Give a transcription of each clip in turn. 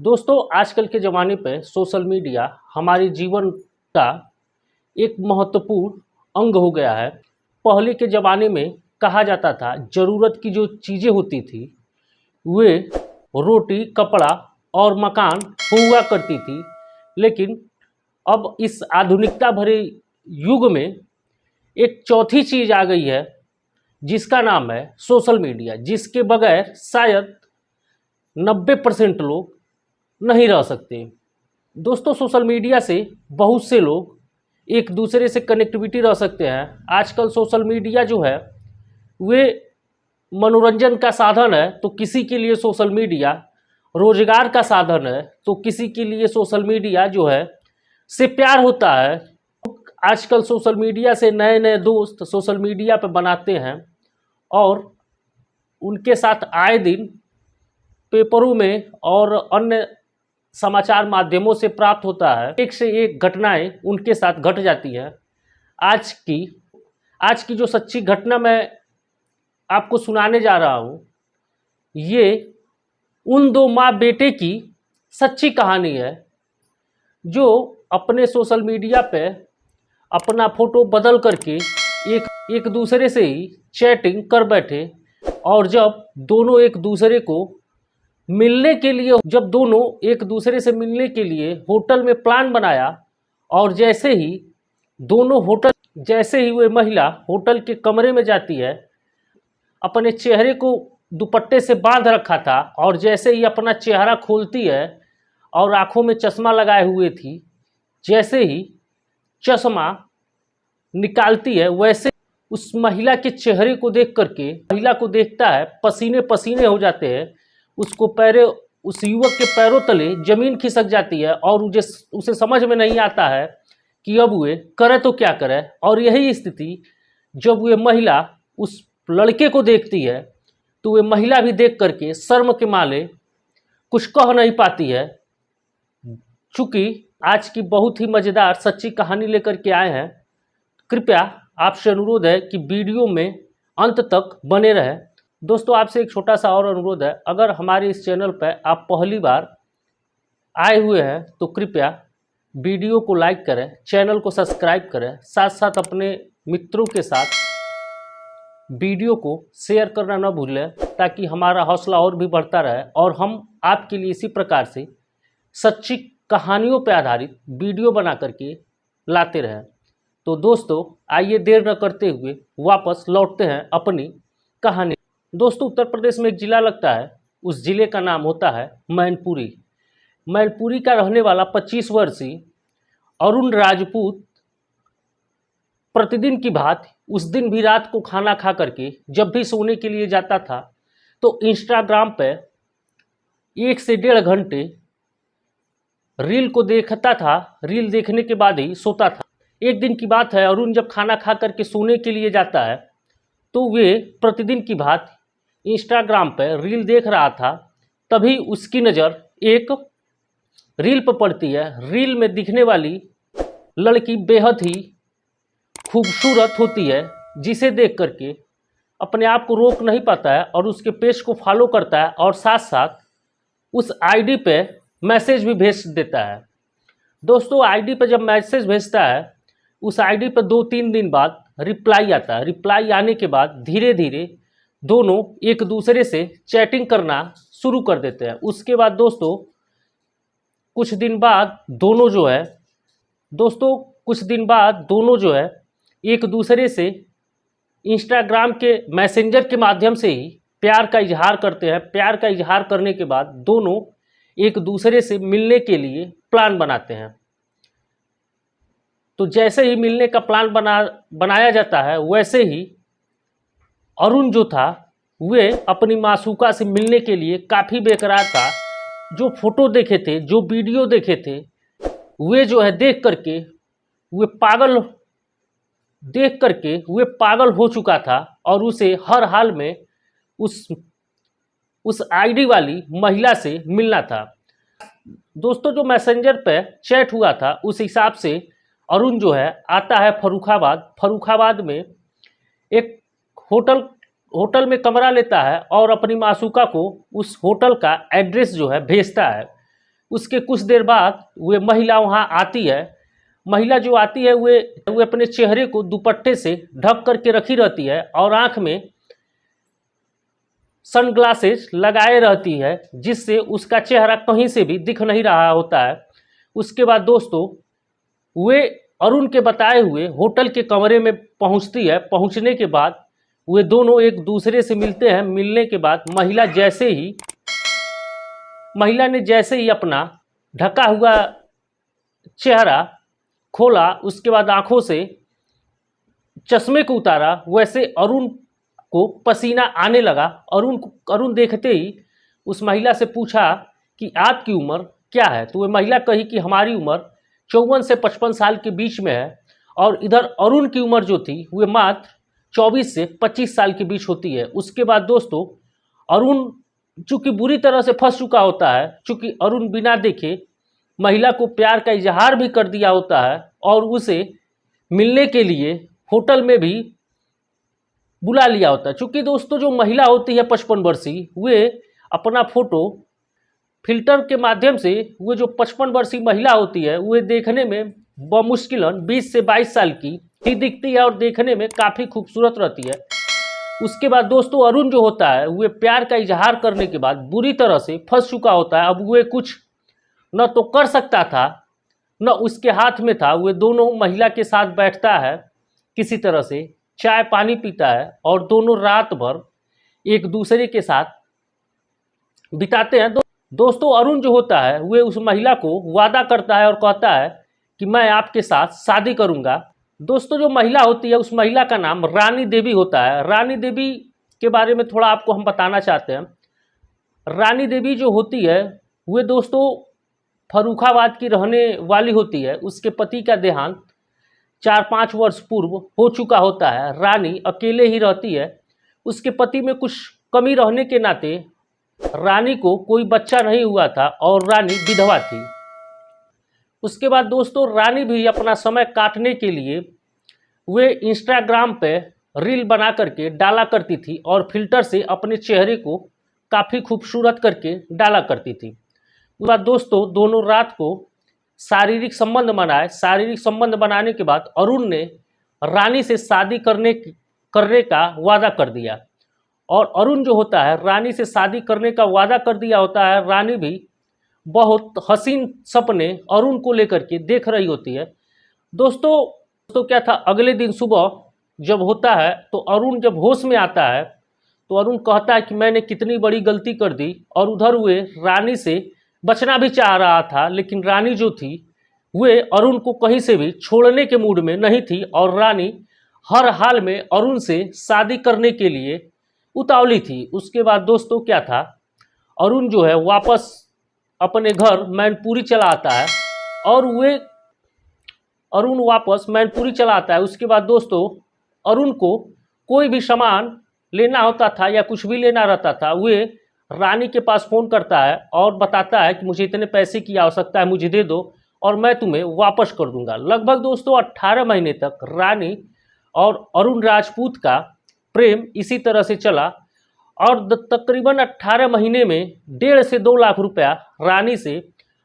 दोस्तों, आजकल के ज़माने पे सोशल मीडिया हमारे जीवन का एक महत्वपूर्ण अंग हो गया है। पहले के ज़माने में कहा जाता था ज़रूरत की जो चीज़ें होती थी वे रोटी, कपड़ा और मकान हुआ करती थी। लेकिन अब इस आधुनिकता भरे युग में एक चौथी चीज़ आ गई है जिसका नाम है सोशल मीडिया, जिसके बगैर शायद 90% लोग नहीं रह सकते। दोस्तों, सोशल मीडिया से बहुत से लोग एक दूसरे से कनेक्टिविटी रह सकते हैं। आजकल सोशल मीडिया जो है वे मनोरंजन का साधन है, तो किसी के लिए सोशल मीडिया रोजगार का साधन है, तो किसी के लिए सोशल मीडिया जो है से प्यार होता है। आजकल सोशल मीडिया से नए नए दोस्त सोशल मीडिया पर बनाते हैं और उनके साथ आए दिन पेपरों में और अन्य समाचार माध्यमों से प्राप्त होता है। एक से एक घटनाएं उनके साथ घट जाती हैं। आज की जो सच्ची घटना मैं आपको सुनाने जा रहा हूँ, ये उन दो माँ बेटे की सच्ची कहानी है जो अपने सोशल मीडिया पे अपना फ़ोटो बदल करके एक दूसरे से ही चैटिंग कर बैठे। और जब दोनों एक दूसरे से मिलने के लिए होटल में प्लान बनाया, और जैसे ही वह महिला होटल के कमरे में जाती है, अपने चेहरे को दुपट्टे से बांध रखा था, और जैसे ही अपना चेहरा खोलती है और आंखों में चश्मा लगाए हुए थी, जैसे ही चश्मा निकालती है वैसे उस महिला के चेहरे को देख करके महिला को देखता है, पसीने पसीने हो जाते हैं। उस युवक के पैरों तले जमीन खिसक जाती है और उसे समझ में नहीं आता है कि अब वे करे तो क्या करे। और यही स्थिति जब वे महिला उस लड़के को देखती है तो वे महिला भी देख करके शर्म के मारे कुछ कह नहीं पाती है। चूँकि आज की बहुत ही मज़ेदार सच्ची कहानी लेकर के आए हैं, कृपया आपसे अनुरोध है कि वीडियो में अंत तक बने रहें। दोस्तों, आपसे एक छोटा सा और अनुरोध है, अगर हमारे इस चैनल पर आप पहली बार आए हुए हैं तो कृपया वीडियो को लाइक करें, चैनल को सब्सक्राइब करें, साथ साथ अपने मित्रों के साथ वीडियो को शेयर करना न भूलें, ताकि हमारा हौसला और भी बढ़ता रहे और हम आपके लिए इसी प्रकार से सच्ची कहानियों पर आधारित वीडियो बना करके लाते रहें। तो दोस्तों, आइए देर न करते हुए वापस लौटते हैं अपनी कहानी। दोस्तों, उत्तर प्रदेश में एक ज़िला लगता है, उस ज़िले का नाम होता है मैनपुरी। मैनपुरी का रहने वाला 25 वर्षीय अरुण राजपूत प्रतिदिन की भांति उस दिन भी रात को खाना खा करके जब भी सोने के लिए जाता था तो इंस्टाग्राम पे 1 से 1.5 घंटे रील को देखता था। रील देखने के बाद ही सोता था। एक दिन की बात है, अरुण जब खाना खा करके सोने के लिए जाता है तो वे प्रतिदिन की भांति इंस्टाग्राम पर रील देख रहा था। तभी उसकी नज़र एक रील पर पड़ती है। रील में दिखने वाली लड़की बेहद ही खूबसूरत होती है, जिसे देख करके अपने आप को रोक नहीं पाता है और उसके पेज को फॉलो करता है और साथ साथ उस आईडी पे मैसेज भी भेज देता है। दोस्तों, आईडी पे जब मैसेज भेजता है, उस आईडी पर 2-3 दिन बाद रिप्लाई आता है। रिप्लाई आने के बाद धीरे धीरे दोनों एक दूसरे से चैटिंग करना शुरू कर देते हैं। उसके बाद दोस्तों कुछ दिन बाद दोनों जो है एक दूसरे से इंस्टाग्राम के मैसेंजर के माध्यम से ही प्यार का इजहार करते हैं। प्यार का इजहार करने के बाद दोनों एक दूसरे से मिलने के लिए प्लान बनाते हैं। तो जैसे ही मिलने का प्लान बनाया जाता है, वैसे ही अरुण जो था वे अपनी मासूका से मिलने के लिए काफ़ी बेकरार था। जो फोटो देखे थे, जो वीडियो देखे थे, वे जो है देख करके वे पागल हो चुका था और उसे हर हाल में उस आईडी वाली महिला से मिलना था। दोस्तों, जो मैसेंजर पे चैट हुआ था उस हिसाब से अरुण जो है आता है फर्रुखाबाद में एक होटल में कमरा लेता है और अपनी मासूका को उस होटल का एड्रेस जो है भेजता है। उसके कुछ देर बाद वह महिला वहाँ आती है। महिला जो आती है वह अपने चेहरे को दुपट्टे से ढक करके रखी रहती है और आँख में सनग्लासेस लगाए रहती है, जिससे उसका चेहरा कहीं से भी दिख नहीं रहा होता है। उसके बाद दोस्तों वे अरुण के बताए हुए होटल के कमरे में पहुंचती है। पहुंचने के बाद वे दोनों एक दूसरे से मिलते हैं। मिलने के बाद महिला ने जैसे ही अपना ढका हुआ चेहरा खोला, उसके बाद आंखों से चश्मे को उतारा, वैसे अरुण को पसीना आने लगा। अरुण देखते ही उस महिला से पूछा कि आपकी उम्र क्या है। तो वह महिला कही कि हमारी उम्र 54 से 55 साल के बीच में है। और इधर अरुण की उम्र जो थी वह मात्र 24 से 25 साल के बीच होती है। उसके बाद दोस्तों अरुण चूँकि बुरी तरह से फंस चुका होता है, चूँकि अरुण बिना देखे महिला को प्यार का इजहार भी कर दिया होता है और उसे मिलने के लिए होटल में भी बुला लिया होता है। चूँकि दोस्तों जो महिला होती है 55 वर्षीय, वे अपना फोटो फिल्टर के माध्यम से, वो जो 55 वर्षीय महिला होती है वह देखने में बमुश्किलन 20 से 22 साल की ही दिखती है और देखने में काफ़ी खूबसूरत रहती है। उसके बाद दोस्तों अरुण जो होता है वह प्यार का इजहार करने के बाद बुरी तरह से फंस चुका होता है। अब वह कुछ न तो कर सकता था न उसके हाथ में था। वह दोनों महिला के साथ बैठता है, किसी तरह से चाय पानी पीता है और दोनों रात भर एक दूसरे के साथ बिताते हैं। दोस्तों अरुण जो होता है वह उस महिला को वादा करता है और कहता है कि मैं आपके साथ शादी करूंगा। दोस्तों जो महिला होती है उस महिला का नाम रानी देवी होता है। रानी देवी के बारे में थोड़ा आपको हम बताना चाहते हैं। रानी देवी जो होती है वह दोस्तों फर्रुखाबाद की रहने वाली होती है। उसके पति का देहांत 4-5 वर्ष पूर्व हो चुका होता है। रानी अकेले ही रहती है। उसके पति में कुछ कमी रहने के नाते रानी को कोई बच्चा नहीं हुआ था और रानी विधवा थी। उसके बाद दोस्तों रानी भी अपना समय काटने के लिए वे इंस्टाग्राम पे रील बना करके डाला करती थी और फिल्टर से अपने चेहरे को काफ़ी खूबसूरत करके डाला करती थी। उसके बाद दोस्तों दोनों रात को शारीरिक संबंध बनाए। शारीरिक संबंध बनाने के बाद अरुण ने रानी से शादी करने का वादा कर दिया और अरुण जो होता है रानी से शादी करने का वादा कर दिया होता है। रानी भी बहुत हसीन सपने अरुण को लेकर के देख रही होती है। दोस्तों क्या था, अगले दिन सुबह जब होता है तो अरुण जब होश में आता है तो अरुण कहता है कि मैंने कितनी बड़ी गलती कर दी। और उधर वे रानी से बचना भी चाह रहा था, लेकिन रानी जो थी वे अरुण को कहीं से भी छोड़ने के मूड में नहीं थी और रानी हर हाल में अरुण से शादी करने के लिए उतावली थी। उसके बाद दोस्तों क्या था, अरुण जो है वापस अपने घर मैनपुरी चला आता है और अरुण वापस मैनपुरी चला आता है। उसके बाद दोस्तों अरुण को कोई भी सामान लेना होता था या कुछ भी लेना रहता था, वे रानी के पास फ़ोन करता है और बताता है कि मुझे इतने पैसे की आवश्यकता है, मुझे दे दो और मैं तुम्हें वापस कर दूंगा। लगभग दोस्तों 18 महीने तक रानी और अरुण राजपूत का प्रेम इसी तरह से चला और तकरीबन 18 महीने में 1.5 से 2 लाख रुपया रानी से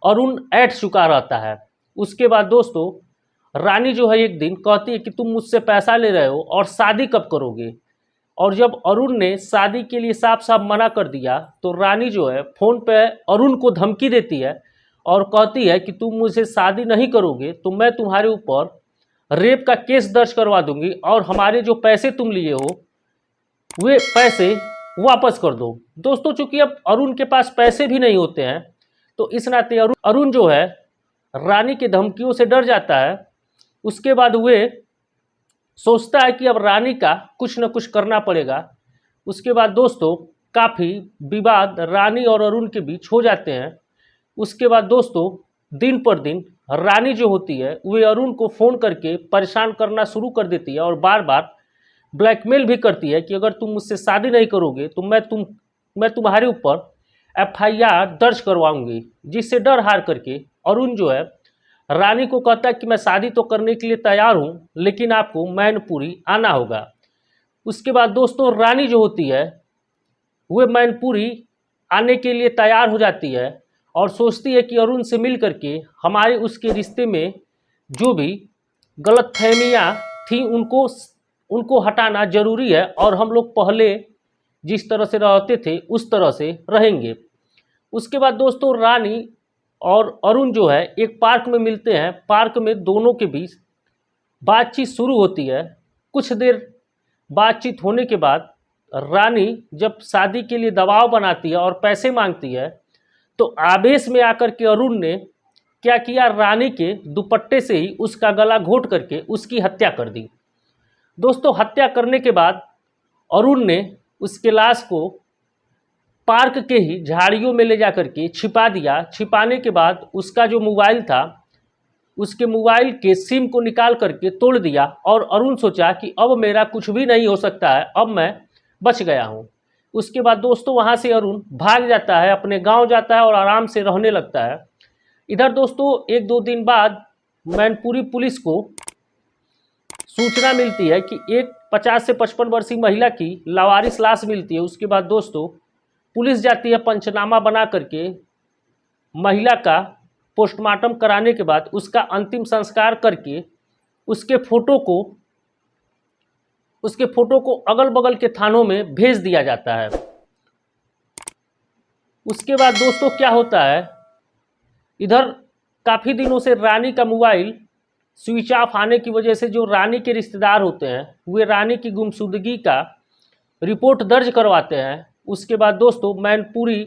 अरुण ऐंठ चुका रहता है। उसके बाद दोस्तों रानी जो है एक दिन कहती है कि तुम मुझसे पैसा ले रहे हो और शादी कब करोगे। और जब अरुण ने शादी के लिए साफ साफ मना कर दिया तो रानी जो है फ़ोन पे अरुण को धमकी देती है और कहती है कि तुम मुझसे शादी नहीं करोगे तो मैं तुम्हारे ऊपर रेप का केस दर्ज करवा दूंगी और हमारे जो पैसे तुम लिए हो वे पैसे वापस कर दो। दोस्तों चूंकि अब अरुण के पास पैसे भी नहीं होते हैं तो इस नाते अरुण जो है रानी की धमकियों से डर जाता है। उसके बाद वे सोचता है कि अब रानी का कुछ न कुछ करना पड़ेगा। उसके बाद दोस्तों काफ़ी विवाद रानी और अरुण के बीच हो जाते हैं। उसके बाद दोस्तों दिन पर दिन रानी जो होती है वे अरुण को फ़ोन करके परेशान करना शुरू कर देती है और बार बार ब्लैकमेल भी करती है कि अगर तुम मुझसे शादी नहीं करोगे तो मैं तुम्हारे ऊपर FIR दर्ज करवाऊंगी। जिससे डर हार करके अरुण जो है रानी को कहता है कि मैं शादी तो करने के लिए तैयार हूँ, लेकिन आपको मैनपुरी आना होगा। उसके बाद दोस्तों रानी जो होती है वह मैनपुरी आने के लिए तैयार हो जाती है और सोचती है कि अरुण से मिल करके हमारे उसके रिश्ते में जो भी गलतफहमियाँ थी उनको हटाना ज़रूरी है और हम लोग पहले जिस तरह से रहते थे उस तरह से रहेंगे। उसके बाद दोस्तों रानी और अरुण जो है एक पार्क में मिलते हैं। पार्क में दोनों के बीच बातचीत शुरू होती है। कुछ देर बातचीत होने के बाद रानी जब शादी के लिए दबाव बनाती है और पैसे मांगती है तो आवेश में आकर के अरुण ने क्या किया, रानी के दुपट्टे से ही उसका गला घोंट करके उसकी हत्या कर दी। दोस्तों हत्या करने के बाद अरुण ने उसके लाश को पार्क के ही झाड़ियों में ले जा करके छिपा दिया। छिपाने के बाद उसका जो मोबाइल था उसके मोबाइल के सिम को निकाल करके तोड़ दिया और अरुण सोचा कि अब मेरा कुछ भी नहीं हो सकता है, अब मैं बच गया हूँ। उसके बाद दोस्तों वहाँ से अरुण भाग जाता है, अपने गांव जाता है और आराम से रहने लगता है। इधर दोस्तों एक दो दिन बाद मैनपुरी पुलिस को सूचना मिलती है कि एक 50 से 55 वर्षीय महिला की लावारिस लाश मिलती है। उसके बाद दोस्तों पुलिस जाती है, पंचनामा बना करके महिला का पोस्टमार्टम कराने के बाद उसका अंतिम संस्कार करके उसके फोटो को अगल बगल के थानों में भेज दिया जाता है। उसके बाद दोस्तों क्या होता है, इधर काफ़ी दिनों से रानी का मोबाइल स्विच ऑफ आने की वजह से जो रानी के रिश्तेदार होते हैं वे रानी की गुमशुदगी का रिपोर्ट दर्ज करवाते हैं। उसके बाद दोस्तों मैनपुरी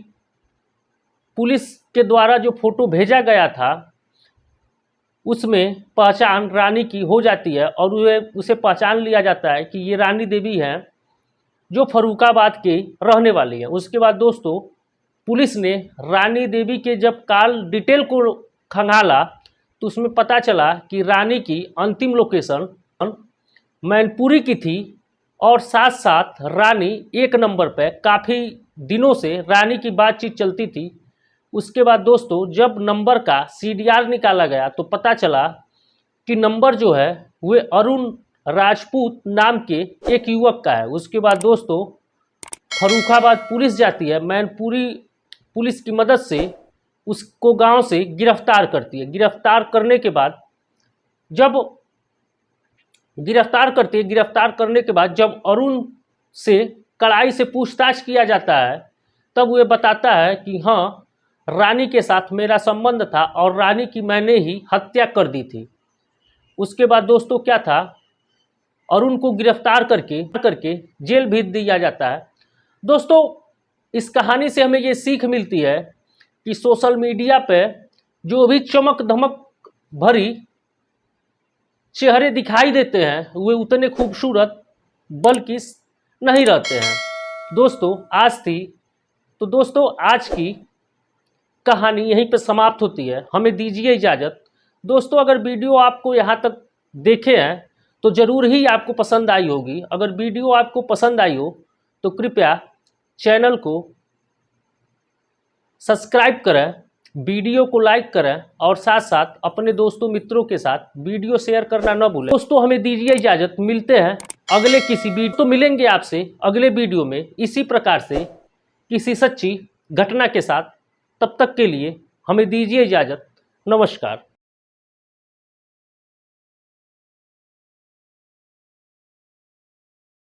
पुलिस के द्वारा जो फोटो भेजा गया था उसमें पहचान रानी की हो जाती है और उसे पहचान लिया जाता है कि ये रानी देवी हैं जो फर्रुखाबाद के रहने वाली हैं। उसके बाद दोस्तों पुलिस ने रानी देवी के जब कॉल डिटेल को खंगाला तो उसमें पता चला कि रानी की अंतिम लोकेशन मैनपुरी की थी और साथ साथ रानी एक नंबर पर काफ़ी दिनों से रानी की बातचीत चलती थी। उसके बाद दोस्तों जब नंबर का CDR निकाला गया तो पता चला कि नंबर जो है वे अरुण राजपूत नाम के एक युवक का है। उसके बाद दोस्तों फर्रुखाबाद पुलिस जाती है, मैनपुरी पुलिस की मदद से उसको गांव से गिरफ्तार करती है। गिरफ्तार करने के बाद जब अरुण से कड़ाई से पूछताछ किया जाता है तब वह बताता है कि हाँ रानी के साथ मेरा संबंध था और रानी की मैंने ही हत्या कर दी थी। उसके बाद दोस्तों क्या था, अरुण को गिरफ्तार करके जेल भेज दिया जाता है। दोस्तों इस कहानी से हमें ये सीख मिलती है कि सोशल मीडिया पे जो भी चमक धमक भरी चेहरे दिखाई देते हैं वे उतने खूबसूरत बल्कि नहीं रहते हैं। दोस्तों आज की कहानी यहीं पर समाप्त होती है, हमें दीजिए इजाज़त। दोस्तों अगर वीडियो आपको यहाँ तक देखे हैं तो ज़रूर ही आपको पसंद आई होगी। अगर वीडियो आपको पसंद आई हो तो कृपया चैनल को सब्सक्राइब करें, वीडियो को लाइक करें और साथ साथ अपने दोस्तों मित्रों के साथ वीडियो शेयर करना न भूलें। दोस्तों हमें दीजिए इजाज़त, मिलते हैं अगले किसी वीडियो तो मिलेंगे आपसे अगले वीडियो में इसी प्रकार से किसी सच्ची घटना के साथ। तब तक के लिए हमें दीजिए इजाज़त। नमस्कार।